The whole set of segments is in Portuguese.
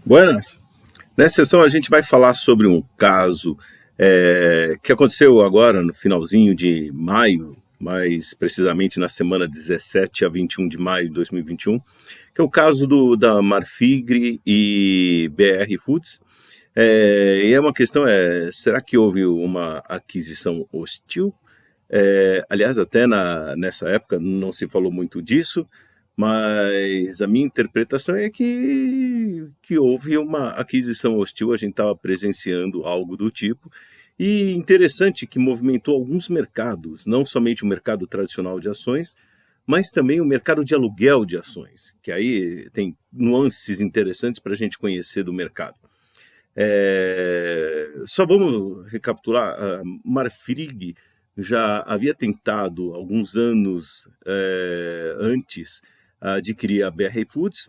Buenas. Nessa sessão a gente vai falar sobre um caso que aconteceu agora no finalzinho de maio, mais precisamente na semana 17 a 21 de maio de 2021, que é o caso da Marfrig e BR Foods. E é uma questão, será que houve uma aquisição hostil? Aliás, até nessa época não se falou muito disso, mas a minha interpretação é que houve uma aquisição hostil, a gente estava presenciando algo do tipo, e interessante que movimentou alguns mercados, não somente o mercado tradicional de ações, mas também o mercado de aluguel de ações, que aí tem nuances interessantes para a gente conhecer do mercado. Só vamos recapitular, a Marfrig já havia tentado, alguns anos antes, adquirir a BR Foods.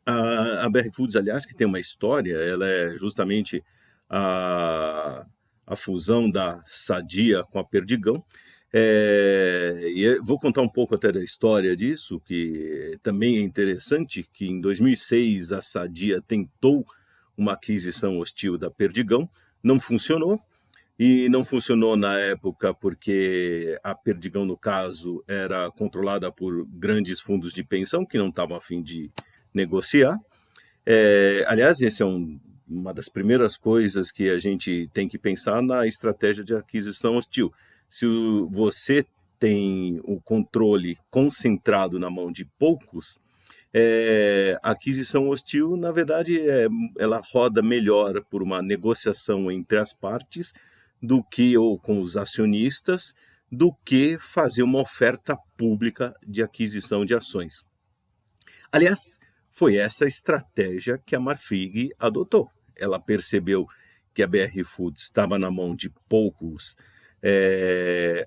A BR Foods, aliás, que tem uma história, ela é justamente a fusão da Sadia com a Perdigão. E eu vou contar um pouco até da história disso, que também é interessante, que em 2006 a Sadia tentou uma aquisição hostil da Perdigão, não funcionou, e não funcionou na época porque a Perdigão, no caso, era controlada por grandes fundos de pensão que não estavam a fim de negociar. Aliás, esse é uma das primeiras coisas que a gente tem que pensar na estratégia de aquisição hostil. Se você tem o controle concentrado na mão de poucos, a aquisição hostil, na verdade, ela roda melhor por uma negociação entre as partes ou com os acionistas, do que fazer uma oferta pública de aquisição de ações. Aliás, foi essa estratégia que a Marfrig adotou. Ela percebeu que a BR Foods estava na mão de poucos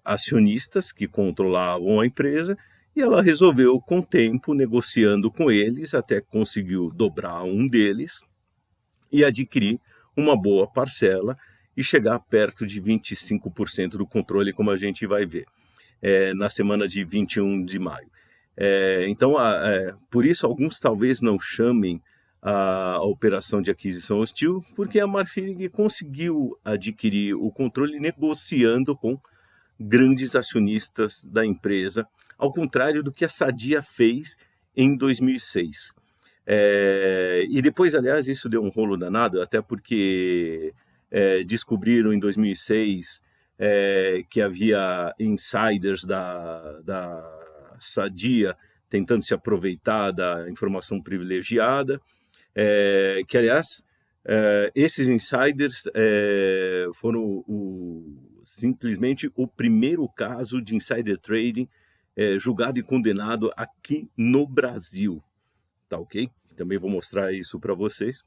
acionistas que controlavam a empresa, e ela resolveu, com o tempo, negociando com eles, até conseguiu dobrar um deles e adquirir uma boa parcela e chegar perto de 25% do controle, como a gente vai ver, na semana de 21 de maio. Então, por isso, alguns talvez não chamem a operação de aquisição hostil, porque a Marfrig conseguiu adquirir o controle negociando com grandes acionistas da empresa, ao contrário do que a Sadia fez em 2006. E depois, aliás, isso deu um rolo danado, até porque descobriram em 2006 que havia insiders da Sadia tentando se aproveitar da informação privilegiada, que, aliás, esses insiders foram simplesmente o primeiro caso de insider trading julgado e condenado aqui no Brasil. Tá ok? Também vou mostrar isso para vocês.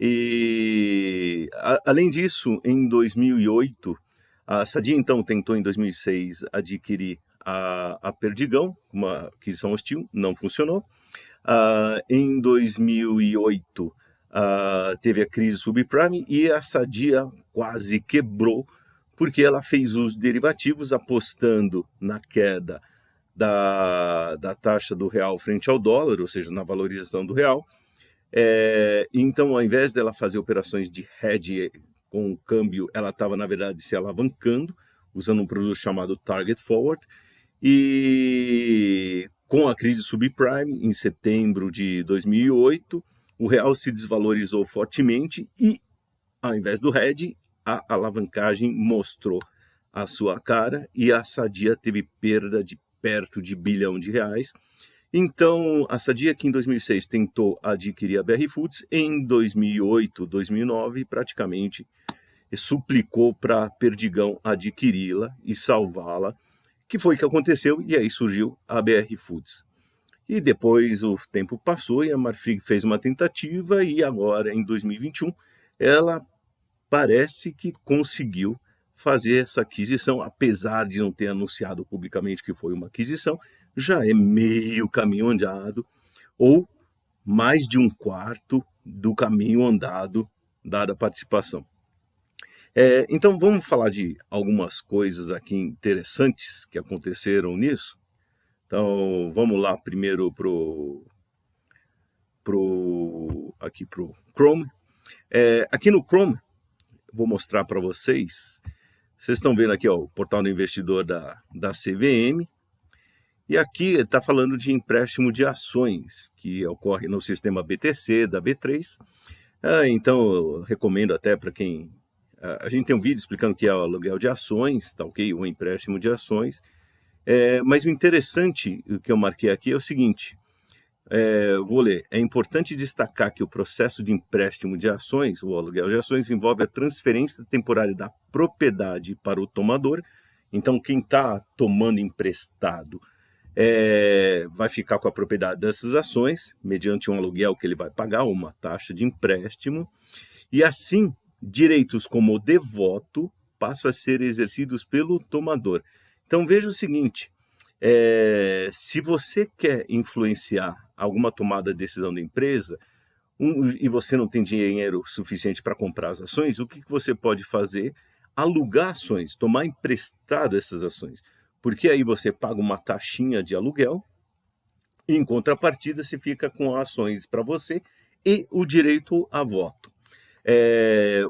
E, além disso, em 2008, a Sadia, então, tentou em 2006 adquirir a Perdigão, uma aquisição hostil, não funcionou. Em 2008, teve a crise subprime e a Sadia quase quebrou, porque ela fez os derivativos apostando na queda da taxa do real frente ao dólar, ou seja, na valorização do real. Então, ao invés dela fazer operações de hedge com o câmbio, ela estava, na verdade, se alavancando, usando um produto chamado Target Forward. E com a crise subprime, em setembro de 2008, o real se desvalorizou fortemente e, ao invés do hedge, a alavancagem mostrou a sua cara e a Sadia teve perda de perto de R$ 1 bilhão. Então, a Sadia, que em 2006 tentou adquirir a BR Foods, em 2008, 2009, praticamente suplicou para a Perdigão adquiri-la e salvá-la, que foi o que aconteceu, e aí surgiu a BR Foods. E depois o tempo passou e a Marfrig fez uma tentativa, e agora, em 2021, ela parece que conseguiu fazer essa aquisição, apesar de não ter anunciado publicamente que foi uma aquisição, já é meio caminho andado, ou mais de um quarto do caminho andado, dada a participação. Então, vamos falar de algumas coisas aqui interessantes que aconteceram nisso. Então, vamos lá primeiro aqui para o Chrome. Aqui no Chrome, vou mostrar para vocês. Vocês estão vendo aqui, ó, o portal do investidor da CVM. E aqui está falando de empréstimo de ações, que ocorre no sistema BTC, da B3. Então, eu recomendo até para quem... A gente tem um vídeo explicando o que é o aluguel de ações, tá ok? O empréstimo de ações. Mas o interessante, o que eu marquei aqui é o seguinte, vou ler. É importante destacar que o processo de empréstimo de ações, o aluguel de ações, envolve a transferência temporária da propriedade para o tomador. Então, quem está tomando emprestado vai ficar com a propriedade dessas ações, mediante um aluguel que ele vai pagar, uma taxa de empréstimo, e assim, direitos como o de voto passam a ser exercidos pelo tomador. Então veja o seguinte, se você quer influenciar alguma tomada de decisão da empresa, e você não tem dinheiro suficiente para comprar as ações, o que você pode fazer? Alugar ações, tomar emprestado essas ações. Porque aí você paga uma taxinha de aluguel e, em contrapartida, você fica com ações para você e o direito a voto.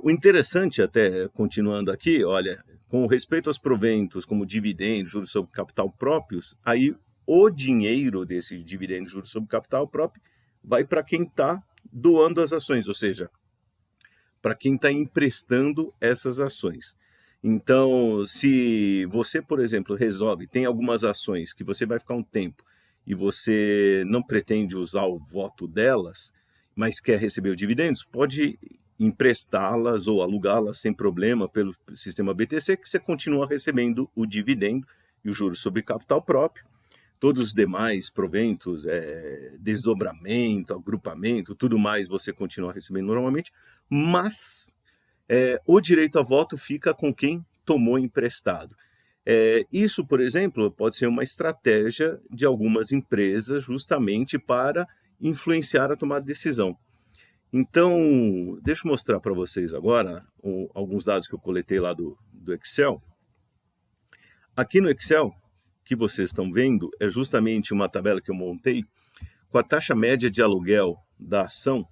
O interessante, até continuando aqui, olha, com respeito aos proventos como dividendos, juros sobre capital próprios, aí o dinheiro desse dividendo, juros sobre capital próprio, vai para quem está doando as ações, ou seja, para quem está emprestando essas ações. Então, se você, por exemplo, tem algumas ações que você vai ficar um tempo e você não pretende usar o voto delas, mas quer receber os dividendos, pode emprestá-las ou alugá-las sem problema pelo sistema BTC, que você continua recebendo o dividendo e o juros sobre capital próprio. Todos os demais proventos, desdobramento, agrupamento, tudo mais você continua recebendo normalmente, mas o direito a voto fica com quem tomou emprestado. Isso, por exemplo, pode ser uma estratégia de algumas empresas justamente para influenciar a tomada de decisão. Então, deixa eu mostrar para vocês agora alguns dados que eu coletei lá do Excel. Aqui no Excel, que vocês estão vendo, é justamente uma tabela que eu montei com a taxa média de aluguel da ação.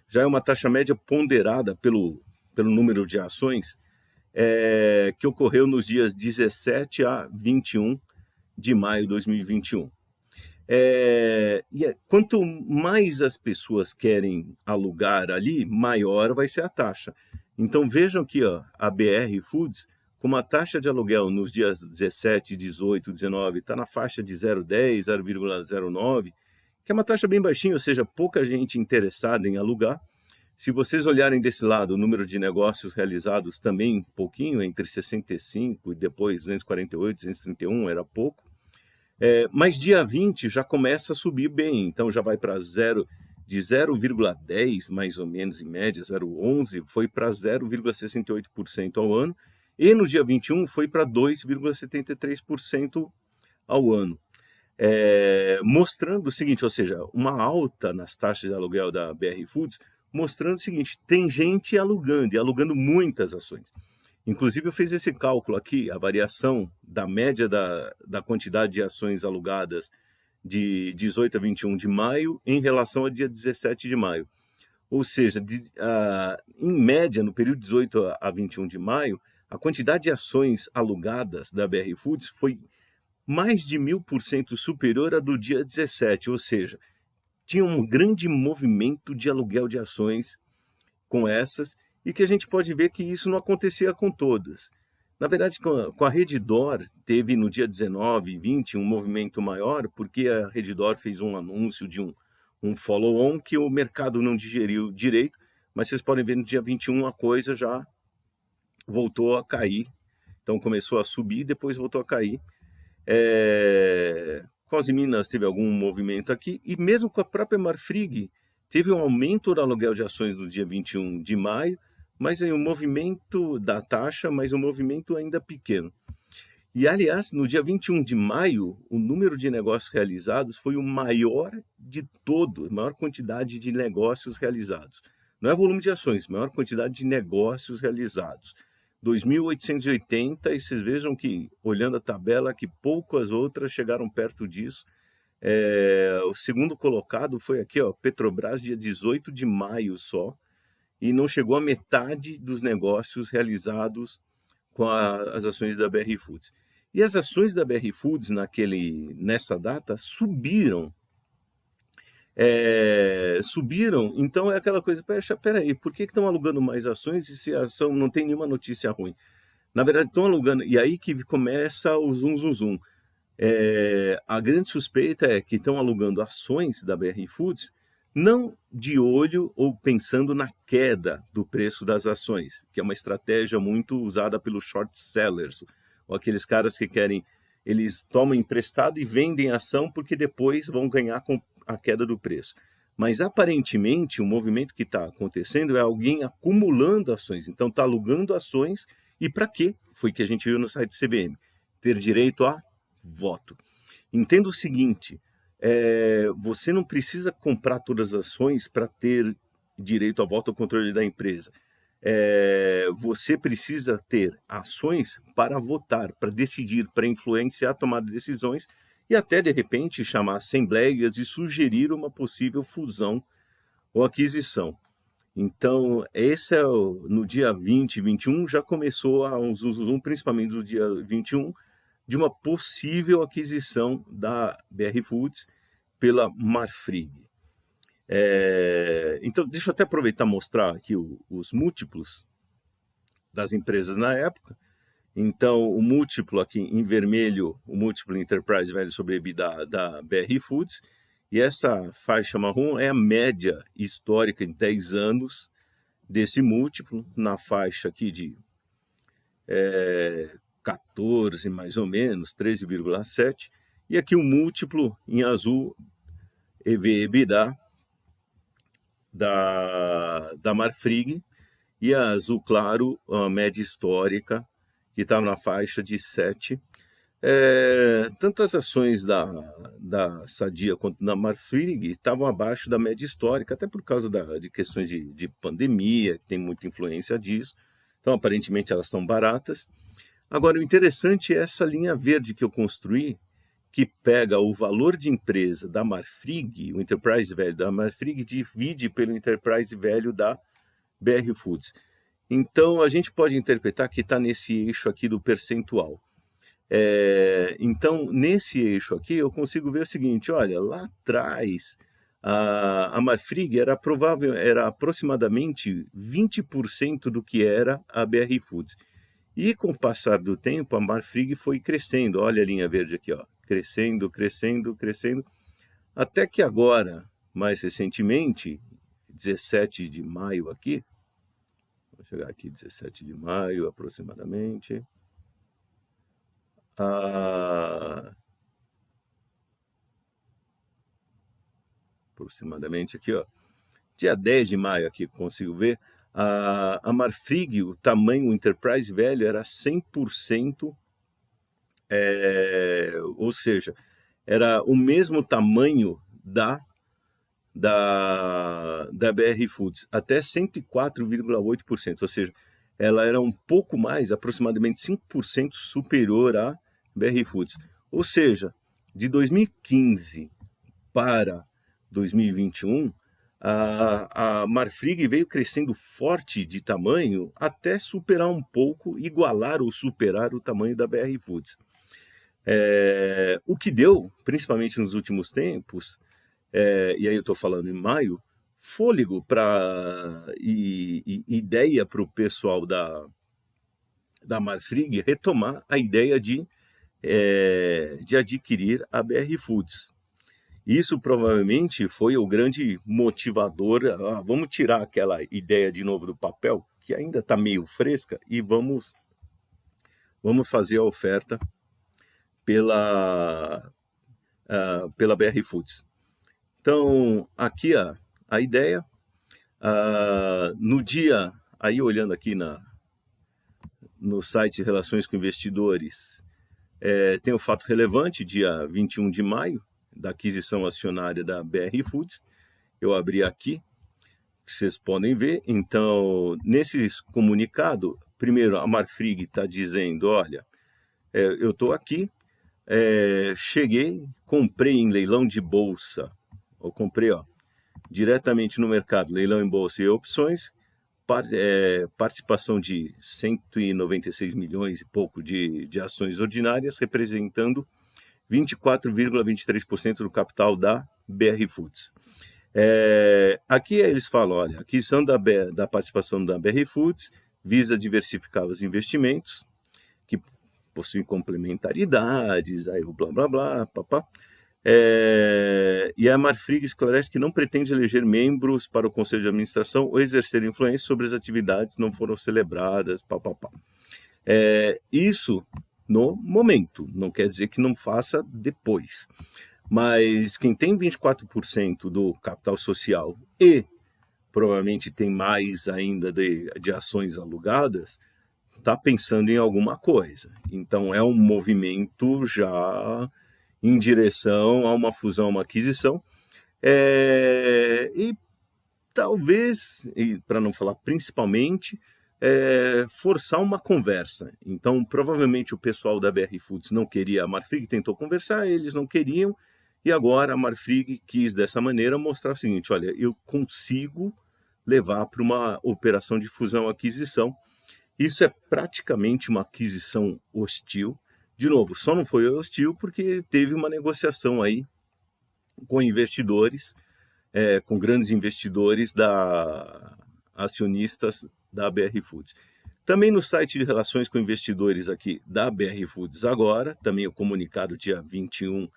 Já é uma taxa média ponderada pelo número de ações, que ocorreu nos dias 17 a 21 de maio de 2021. Quanto mais as pessoas querem alugar ali, maior vai ser a taxa. Então vejam aqui, ó, a BR Foods, com uma taxa de aluguel nos dias 17, 18, 19, está na faixa de 0,10, 0,09, que é uma taxa bem baixinha, ou seja, pouca gente interessada em alugar. Se vocês olharem desse lado, o número de negócios realizados também pouquinho, entre 65 e depois 248, 231, era pouco. Mas dia 20 já começa a subir bem, então já vai para de 0,10 mais ou menos em média, 0,11, foi para 0,68% ao ano, e no dia 21 foi para 2,73% ao ano. Mostrando o seguinte, ou seja, uma alta nas taxas de aluguel da BR Foods, mostrando o seguinte, tem gente alugando, e alugando muitas ações. Inclusive, eu fiz esse cálculo aqui, a variação da média da quantidade de ações alugadas de 18 a 21 de maio em relação ao dia 17 de maio. Ou seja, em média, no período 18 a 21 de maio, a quantidade de ações alugadas da BR Foods foi mais de 1000% superior à do dia 17, ou seja, tinha um grande movimento de aluguel de ações com essas, e que a gente pode ver que isso não acontecia com todas. Na verdade, com a Redditor, teve no dia 19 e 20 um movimento maior, porque a Redditor fez um anúncio de um follow-on que o mercado não digeriu direito, mas vocês podem ver no dia 21 a coisa já voltou a cair. Então começou a subir, depois voltou a cair. Cose Minas teve algum movimento aqui, e mesmo com a própria Marfrig, teve um aumento do aluguel de ações no dia 21 de maio, mas aí o movimento da taxa, mas um movimento ainda pequeno. E, aliás, no dia 21 de maio, o número de negócios realizados foi o maior de todos, a maior quantidade de negócios realizados. Não é volume de ações, maior quantidade de negócios realizados. 2.880, e vocês vejam que, olhando a tabela, que poucas outras chegaram perto disso. O segundo colocado foi aqui, ó, Petrobras, dia 18 de maio só, e não chegou à metade dos negócios realizados com as ações da BR Foods. E as ações da BR Foods nessa data subiram, então é aquela coisa, peraí, por que estão alugando mais ações e se a ação não tem nenhuma notícia ruim? Na verdade, estão alugando, e aí que começa o zum, zum, zum. A grande suspeita é que estão alugando ações da BR Foods não de olho ou pensando na queda do preço das ações, que é uma estratégia muito usada pelos short sellers, ou aqueles caras que eles tomam emprestado e vendem ação porque depois vão ganhar com a queda do preço. Mas aparentemente o movimento que está acontecendo é alguém acumulando ações, então está alugando ações, e para quê? Foi o que a gente viu no site CVM, ter direito a voto. Entenda o seguinte, você não precisa comprar todas as ações para ter direito a voto ou controle da empresa. Você precisa ter ações para votar, para decidir, para influenciar a tomada de decisões e até, de repente, chamar assembleias e sugerir uma possível fusão ou aquisição. Então, no dia 20, 21, já começou um zoom, principalmente no dia 21, de uma possível aquisição da BR Foods pela Marfrig. Então, deixa eu até aproveitar e mostrar aqui os múltiplos das empresas na época. Então, o múltiplo aqui em vermelho, o múltiplo Enterprise Value sobre EBITDA da BR Foods, e essa faixa marrom é a média histórica em 10 anos desse múltiplo, na faixa aqui de 14 mais ou menos, 13,7, e aqui o múltiplo em azul, EV/EBITDA da Marfrig, e a azul claro, a média histórica, que estava na faixa de 7. Tanto as ações da Sadia quanto da Marfrig estavam abaixo da média histórica, até por causa de questões de pandemia, que tem muita influência disso. Então, aparentemente, elas estão baratas. Agora, o interessante é essa linha verde que eu construí, que pega o valor de empresa da Marfrig, o Enterprise Value da Marfrig, divide pelo Enterprise Value da BR Foods. Então, a gente pode interpretar que está nesse eixo aqui do percentual. Então, nesse eixo aqui, eu consigo ver o seguinte, olha, lá atrás, a Marfrig era aproximadamente 20% do que era a BR Foods. E com o passar do tempo, a Marfrig foi crescendo, olha a linha verde aqui, ó, crescendo, crescendo, crescendo, até que agora, mais recentemente, 17 de maio aqui, vou chegar aqui 17 de maio aproximadamente, aproximadamente aqui, ó, dia 10 de maio aqui, consigo ver, a Marfrig, o tamanho, o Enterprise Value era 100%, ou seja, era o mesmo tamanho da BR Foods, até 104,8%, ou seja, ela era um pouco mais, aproximadamente 5% superior à BR Foods. Ou seja, de 2015 para 2021, a Marfrig veio crescendo forte de tamanho até superar um pouco, igualar ou superar o tamanho da BR Foods. O que deu, principalmente nos últimos tempos, e aí eu estou falando em maio, fôlego e ideia para o pessoal da Marfrig retomar a ideia de adquirir a BR Foods. Isso provavelmente foi o grande motivador. Vamos tirar aquela ideia de novo do papel, que ainda está meio fresca, e vamos fazer a oferta pela BR Foods. Então, aqui a ideia, no dia, aí olhando aqui no site Relações com Investidores, tem o fato relevante, dia 21 de maio, da aquisição acionária da BR Foods. Eu abri aqui, vocês podem ver. Então, nesse comunicado, primeiro, a Marfrig está dizendo, olha, eu estou aqui, cheguei, comprei em leilão de bolsa, eu comprei diretamente no mercado, leilão em bolsa e opções, participação de 196 milhões e pouco de ações ordinárias, representando 24,23% do capital da BR Foods. Aqui eles falam, olha, a aquisição da participação da BR Foods visa diversificar os investimentos, que possuem complementaridades, aí o blá blá blá, papá. E a Marfrig esclarece que não pretende eleger membros para o Conselho de Administração ou exercer influência sobre as atividades que não foram celebradas, papapá. Isso no momento, não quer dizer que não faça depois. Mas quem tem 24% do capital social e provavelmente tem mais ainda de ações alugadas, está pensando em alguma coisa. Então é um movimento já em direção a uma fusão, uma aquisição, e talvez, para não falar principalmente, forçar uma conversa. Então, provavelmente o pessoal da BR Foods não queria, a Marfrig tentou conversar, eles não queriam, e agora a Marfrig quis dessa maneira mostrar o seguinte, olha, eu consigo levar para uma operação de fusão-aquisição. Isso é praticamente uma aquisição hostil. De novo, só não foi hostil porque teve uma negociação aí com investidores, com grandes investidores acionistas da BR Foods. Também no site de relações com investidores aqui da BR Foods agora, também o comunicado dia 21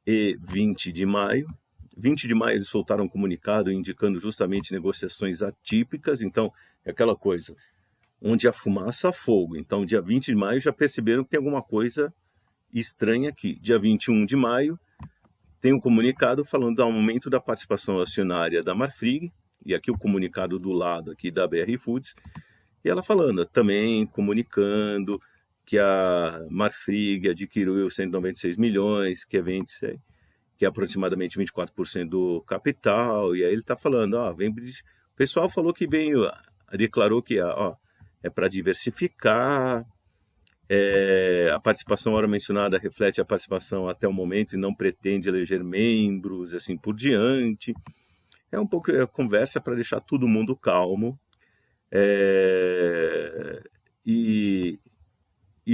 e 20 de maio. 20 de maio eles soltaram um comunicado indicando justamente negociações atípicas, então é aquela coisa, onde a fumaça há fogo. Então, dia 20 de maio já perceberam que tem alguma coisa estranha aqui. Dia 21 de maio tem um comunicado falando do aumento da participação acionária da Marfrig, e aqui o comunicado do lado aqui da BR Foods, e ela falando, também comunicando que a Marfrig adquiriu 196 milhões, que é aproximadamente 24% do capital, e aí ele está falando, o pessoal falou que declarou que é para diversificar, a participação ora mencionada reflete a participação até o momento e não pretende eleger membros, assim por diante. É um pouco a conversa para deixar todo mundo calmo, e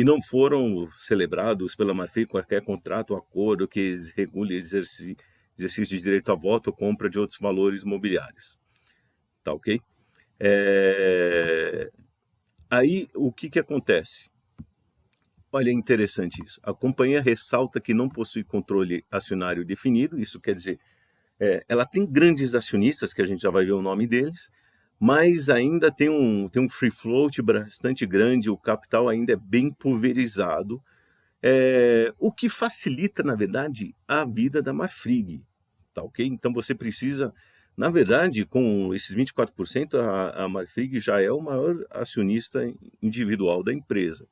não foram celebrados pela Marfrig qualquer contrato ou acordo que regule exercício de direito a voto ou compra de outros valores imobiliários. Tá ok? Aí, o que acontece? Olha, é interessante isso. A companhia ressalta que não possui controle acionário definido, isso quer dizer, ela tem grandes acionistas, que a gente já vai ver o nome deles, mas ainda tem um free float bastante grande, o capital ainda é bem pulverizado, o que facilita, na verdade, a vida da Marfrig, tá ok? Então você precisa, na verdade, com esses 24%, a Marfrig já é o maior acionista individual da empresa,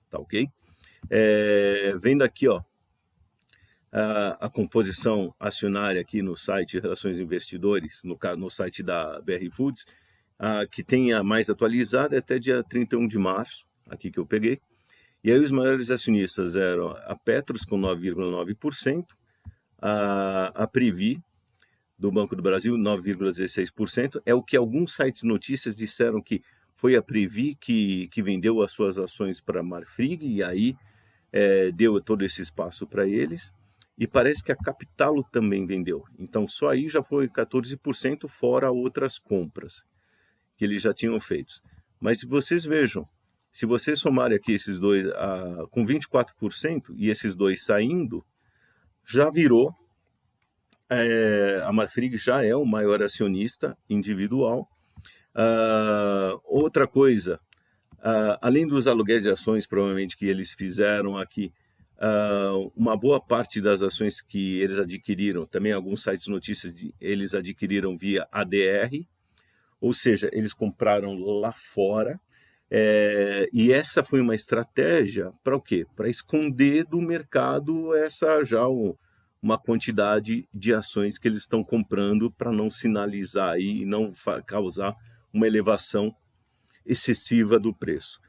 tá ok? Vendo aqui, a composição acionária aqui no site de Relações Investidores, no site da BR Foods, que tem a mais atualizada até dia 31 de março, aqui que eu peguei. E aí os maiores acionistas eram a Petros com 9,9%, a Previ, do Banco do Brasil, 9,16%. É o que alguns sites de notícias disseram que foi a Previ que vendeu as suas ações para a Marfrig, e aí deu todo esse espaço para eles. E parece que a Capitalo também vendeu. Então, só aí já foi 14%, fora outras compras que eles já tinham feito. Mas se vocês vejam, se vocês somarem aqui esses dois, com 24%, e esses dois saindo, já virou, a Marfrig já é o maior acionista individual. Outra coisa, além dos aluguéis de ações, provavelmente, que eles fizeram aqui, uma boa parte das ações que eles adquiriram, também alguns sites de notícias, eles adquiriram via ADR, ou seja, eles compraram lá fora, e essa foi uma estratégia para o quê? Para esconder do mercado uma quantidade de ações que eles estão comprando, para não sinalizar e não causar uma elevação excessiva do preço.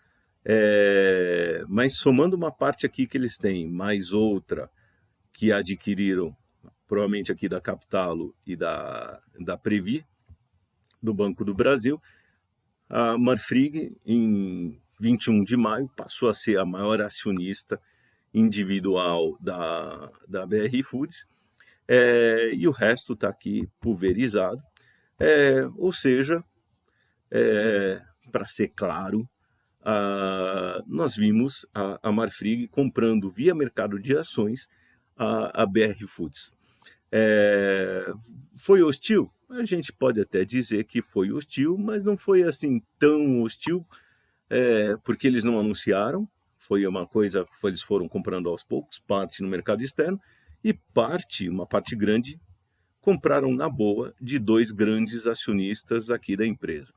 Mas somando uma parte aqui que eles têm, mais outra que adquiriram, provavelmente aqui da Capitalo e da Previ, do Banco do Brasil, a Marfrig, em 21 de maio, passou a ser a maior acionista individual da BR Foods, e o resto está aqui pulverizado. Ou seja, para ser claro, nós vimos a Marfrig comprando via mercado de ações a BR Foods. Foi hostil? A gente pode até dizer que foi hostil, mas não foi assim tão hostil, porque eles não anunciaram. Foi uma coisa que eles foram comprando aos poucos, parte no mercado externo e uma parte grande, compraram na boa de 2 grandes acionistas aqui da empresa.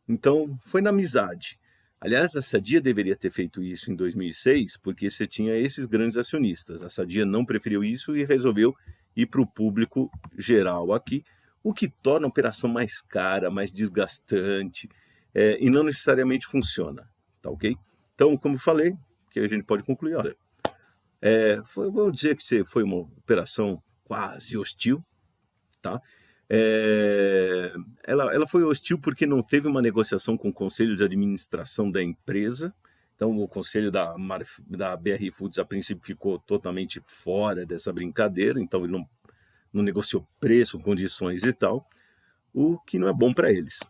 Então, foi na amizade. Aliás, a Sadia deveria ter feito isso em 2006, porque você tinha esses grandes acionistas. A Sadia não preferiu isso e resolveu ir para o público geral aqui, o que torna a operação mais cara, mais desgastante, e não necessariamente funciona, tá ok? Então, como eu falei, que a gente pode concluir, olha, vou dizer que foi uma operação quase hostil, tá? Ela foi hostil porque não teve uma negociação com o conselho de administração da empresa. Então, o conselho da BR Foods, a princípio, ficou totalmente fora dessa brincadeira. Então, ele não negociou preço, condições e tal, o que não é bom para eles.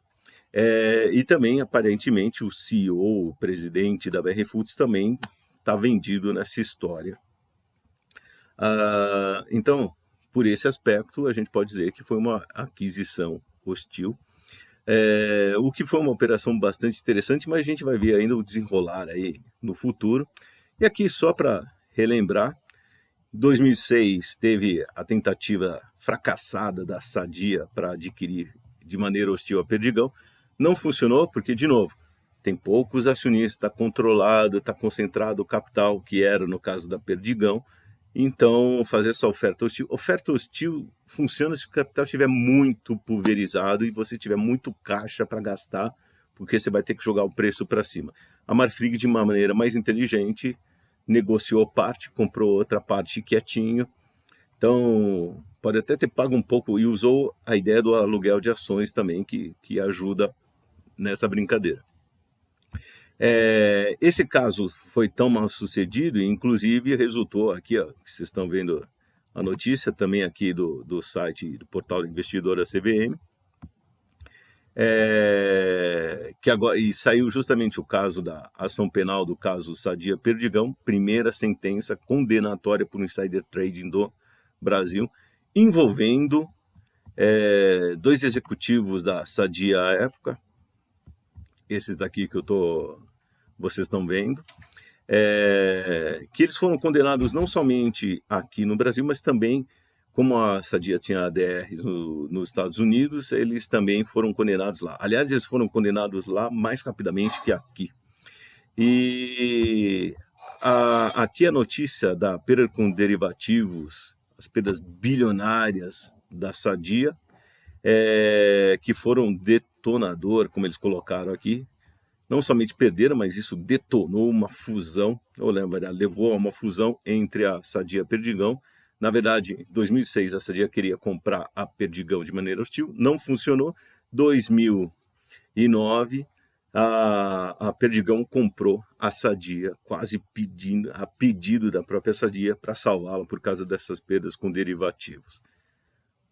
E também, aparentemente, o CEO, o presidente da BR Foods, também está vendido nessa história. Então, por esse aspecto, a gente pode dizer que foi uma aquisição hostil, o que foi uma operação bastante interessante, mas a gente vai ver ainda o desenrolar aí no futuro. E aqui, só para relembrar, 2006 teve a tentativa fracassada da Sadia para adquirir de maneira hostil a Perdigão. Não funcionou porque, de novo, tem poucos acionistas, está controlado, está concentrado o capital, que era no caso da Perdigão. Então, fazer essa oferta hostil. Oferta hostil funciona se o capital estiver muito pulverizado e você tiver muito caixa para gastar, porque você vai ter que jogar o preço para cima. A Marfrig, de uma maneira mais inteligente, negociou parte, comprou outra parte quietinho. Então, pode até ter pago um pouco e usou a ideia do aluguel de ações também, que ajuda nessa brincadeira. Esse caso foi tão mal sucedido, e inclusive resultou aqui, ó, que vocês estão vendo a notícia também aqui do site do portal Investidora CVM, que agora, e saiu justamente o caso da ação penal do caso Sadia Perdigão, primeira sentença condenatória por insider trading do Brasil, envolvendo 2 executivos da Sadia à época, esses daqui que vocês estão vendo, que eles foram condenados não somente aqui no Brasil, mas também, como a Sadia tinha ADR nos Estados Unidos, eles também foram condenados lá. Aliás, eles foram condenados lá mais rapidamente que aqui. E aqui a notícia da perda com derivativos, as perdas bilionárias da Sadia, que foram detonador, como eles colocaram aqui. Não somente perderam, mas isso detonou uma fusão, levou a uma fusão entre a Sadia e a Perdigão. Na verdade, em 2006, a Sadia queria comprar a Perdigão de maneira hostil, não funcionou. 2009, a Perdigão comprou a Sadia, quase a pedido da própria Sadia, para salvá-la por causa dessas perdas com derivativos.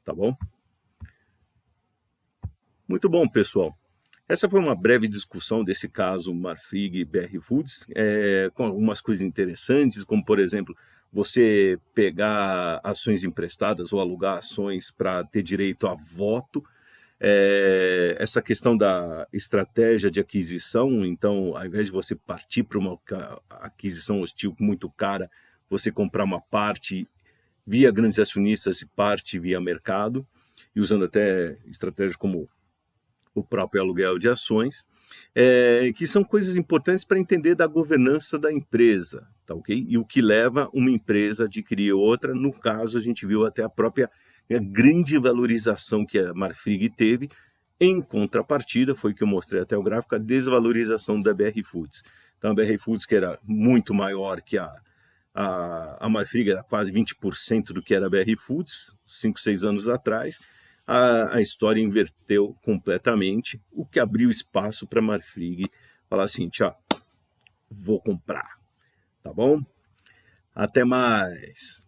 Tá bom? Muito bom, pessoal. Essa foi uma breve discussão desse caso Marfrig e BR Foods, com algumas coisas interessantes, como, por exemplo, você pegar ações emprestadas ou alugar ações para ter direito a voto. Essa questão da estratégia de aquisição, então, ao invés de você partir para uma aquisição hostil muito cara, você comprar uma parte via grandes acionistas e parte via mercado, e usando até estratégias como o próprio aluguel de ações, que são coisas importantes para entender da governança da empresa, tá ok? E o que leva uma empresa a adquirir outra. No caso, a gente viu até a própria grande valorização que a Marfrig teve, Em contrapartida, foi que eu mostrei até o gráfico, a desvalorização da BR Foods. Então a BR Foods, que era muito maior que a Marfrig, era quase 20% do que era a BR Foods, 5, 6 anos atrás, a história inverteu completamente, o que abriu espaço para a Marfrig falar assim, tchau, vou comprar, tá bom? Até mais!